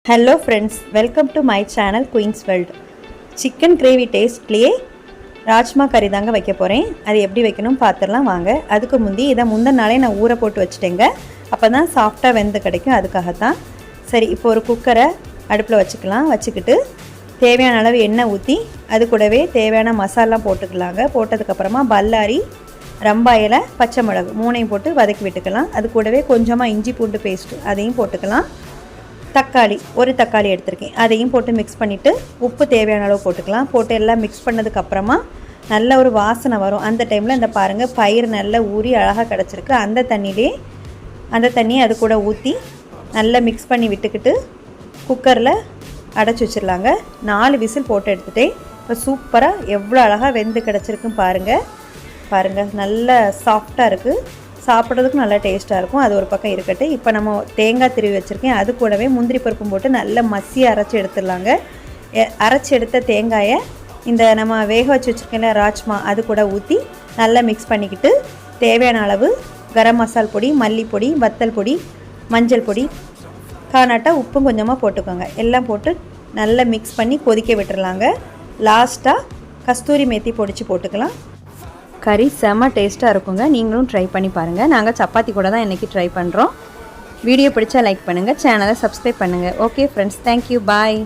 Hello friends, welcome to my channel queens world. Chicken gravy டேஸ்ட்லேயே ராஜ்மா கறி தாங்க வைக்க போகிறேன். அது எப்படி வைக்கணும் பார்த்துடலாம் வாங்க. அதுக்கு முந்தி இதை முந்தின நாளே நான் ஊற போட்டு வச்சுட்டேங்க. அப்போ தான் சாஃப்டாக வெந்து கிடைக்கும், அதுக்காகத்தான். சரி, இப்போ ஒரு குக்கரை அடுப்பில் வச்சுக்கிட்டு தேவையான அளவு எண்ணெய் ஊற்றி அது கூடவே தேவையான மசாலா போட்டுக்கலாங்க. போட்டதுக்கப்புறமா பல்லாரி, ரம்பாயில், பச்சை மிளகு மூணையும் போட்டு வதக்கி விட்டுக்கலாம். அது கூடவே கொஞ்சமாக இஞ்சி பூண்டு பேஸ்ட்டு அதையும் போட்டுக்கலாம். தக்காளி, ஒரு தக்காளி எடுத்திருக்கேன், அதையும் போட்டு மிக்ஸ் பண்ணிவிட்டு உப்பு தேவையான அளவு போட்டுக்கலாம். போட்டு எல்லாம் மிக்ஸ் பண்ணதுக்கப்புறமா நல்ல ஒரு வாசனை வரும். அந்த டைமில் இந்த பாருங்கள், பயிர் நல்லா ஊறி அழகாக கிடச்சிருக்கு. அந்த தண்ணியை அது கூட ஊற்றி நல்லா மிக்ஸ் பண்ணி விட்டுக்கிட்டு குக்கரில் அடைச்சி வச்சிடலாங்க. 4 விசில் போட்டு எடுத்துகிட்டேன். இப்போ சூப்பராக எவ்வளோ அழகாக வெந்து கிடச்சிருக்குன்னு பாருங்கள். நல்ல சாஃப்டாக இருக்குது, சாப்பிட்றதுக்கும் நல்லா டேஸ்ட்டாக இருக்கும். அது ஒரு பக்கம் இருக்கட்டும். இப்போ நம்ம தேங்காய் திருவி வச்சுருக்கேன், அது கூடவே முந்திரி பருப்பும் போட்டு நல்லா மசியாக அரைச்சி எடுத்துடலாங்க. அரைச்சி எடுத்த தேங்காயை இந்த நம்ம வேக வச்சு வச்சுருக்கேன்ல ராஜ்மா, அது கூட ஊற்றி நல்லா மிக்ஸ் பண்ணிக்கிட்டு தேவையான அளவு கரம் மசால் பொடி, மல்லிப்பொடி, வத்தல் பொடி, மஞ்சள் பொடி, காணாட்டா உப்பும் கொஞ்சமாக போட்டுக்கோங்க. எல்லாம் போட்டு நல்லா மிக்ஸ் பண்ணி கொதிக்க விட்டுறலாங்க. லாஸ்ட்டாக கஸ்தூரி மேத்தி பொடிச்சு போட்டுக்கலாம். கறி செம்ம டேஸ்ட்டாக இருக்குங்க. நீங்களும் ட்ரை பண்ணி பாருங்கள். நாங்கள் சப்பாத்தி கூட தான் இன்றைக்கி ட்ரை பண்ணுறோம். வீடியோ பிடிச்சா லைக் பண்ணுங்கள், சேனலை சப்ஸ்கிரைப் பண்ணுங்கள். ஓகே ஃப்ரெண்ட்ஸ், தேங்க்யூ, பாய்.